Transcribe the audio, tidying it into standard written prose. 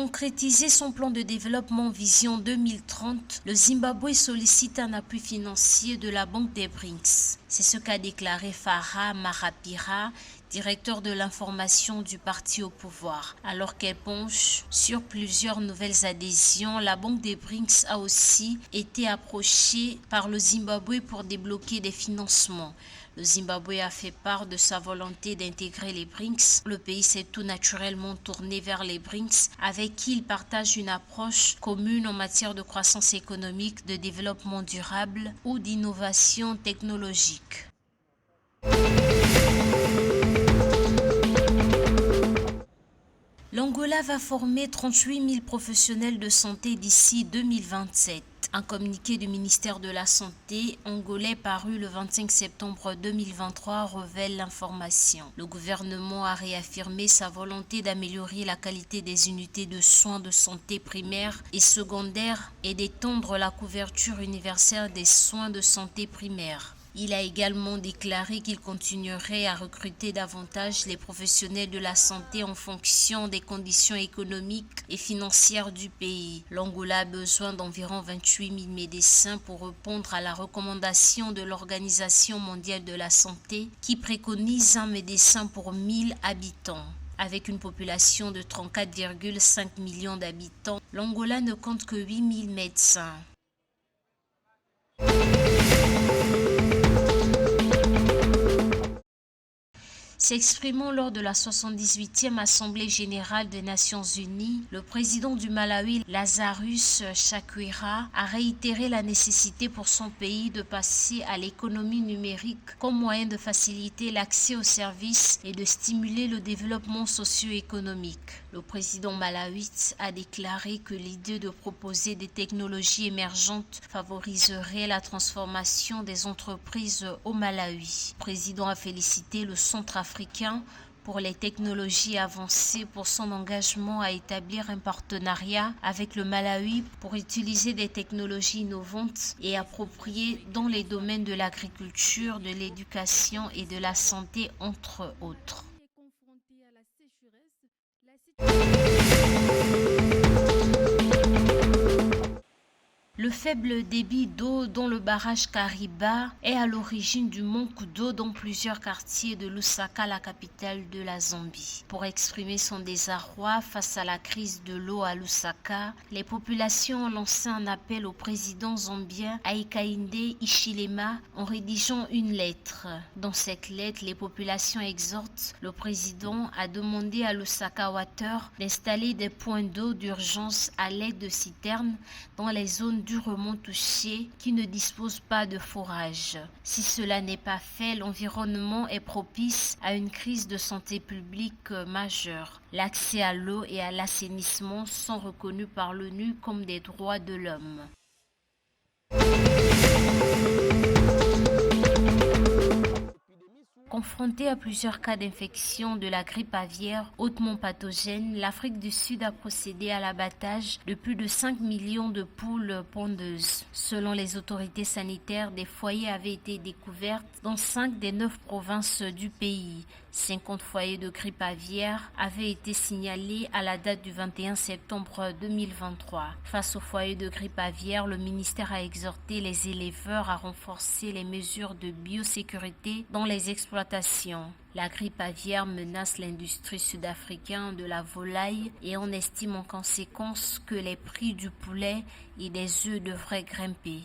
concrétiser son plan de développement Vision 2030, le Zimbabwe sollicite un appui financier de la Banque des BRICS. C'est ce qu'a déclaré Farah Marapira, directeur de l'information du parti au pouvoir. Alors qu'elle penche sur plusieurs nouvelles adhésions, la Banque des BRICS a aussi été approchée par le Zimbabwe pour débloquer des financements. Le Zimbabwe a fait part de sa volonté d'intégrer les BRICS. Le pays s'est tout naturellement tourné vers les BRICS, avec qui il partage une approche commune en matière de croissance économique, de développement durable ou d'innovation technologique. L'Angola va former 38 000 professionnels de santé d'ici 2027. Un communiqué du ministère de la Santé angolais paru le 25 septembre 2023 révèle l'information. Le gouvernement a réaffirmé sa volonté d'améliorer la qualité des unités de soins de santé primaires et secondaires et d'étendre la couverture universelle des soins de santé primaires. Il a également déclaré qu'il continuerait à recruter davantage les professionnels de la santé en fonction des conditions économiques et financières du pays. L'Angola a besoin d'environ 28 000 médecins pour répondre à la recommandation de l'Organisation mondiale de la santé qui préconise un médecin pour 1000 habitants. Avec une population de 34,5 millions d'habitants, l'Angola ne compte que 8 000 médecins. S'exprimant lors de la 78e Assemblée générale des Nations unies, le président du Malawi, Lazarus Chakwera, a réitéré la nécessité pour son pays de passer à l'économie numérique comme moyen de faciliter l'accès aux services et de stimuler le développement socio-économique. Le président malawite a déclaré que l'idée de proposer des technologies émergentes favoriserait la transformation des entreprises au Malawi. Le président a félicité le centre africain pour les technologies avancées pour son engagement à établir un partenariat avec le Malawi pour utiliser des technologies innovantes et appropriées dans les domaines de l'agriculture, de l'éducation et de la santé, entre autres. Le faible débit d'eau dans le barrage Kariba est à l'origine du manque d'eau dans plusieurs quartiers de Lusaka, la capitale de la Zambie. Pour exprimer son désarroi face à la crise de l'eau à Lusaka, les populations ont lancé un appel au président zambien Hakainde Hichilema en rédigeant une lettre. Dans cette lettre, les populations exhortent le président à demander à Lusaka Water d'installer des points d'eau d'urgence à l'aide de citernes dans les zones durement touchées qui ne disposent pas de forage. Si cela n'est pas fait, l'environnement est propice à une crise de santé publique majeure. L'accès à l'eau et à l'assainissement sont reconnus par l'ONU comme des droits de l'homme. Confrontée à plusieurs cas d'infection de la grippe aviaire hautement pathogène, l'Afrique du Sud a procédé à l'abattage de plus de 5 millions de poules pondeuses. Selon les autorités sanitaires, des foyers avaient été découverts dans 5 des 9 provinces du pays. 50 foyers de grippe aviaire avaient été signalés à la date du 21 septembre 2023. Face aux foyers de grippe aviaire, le ministère a exhorté les éleveurs à renforcer les mesures de biosécurité dans les exploitations. La grippe aviaire menace l'industrie sud-africaine de la volaille et on estime en conséquence que les prix du poulet et des œufs devraient grimper.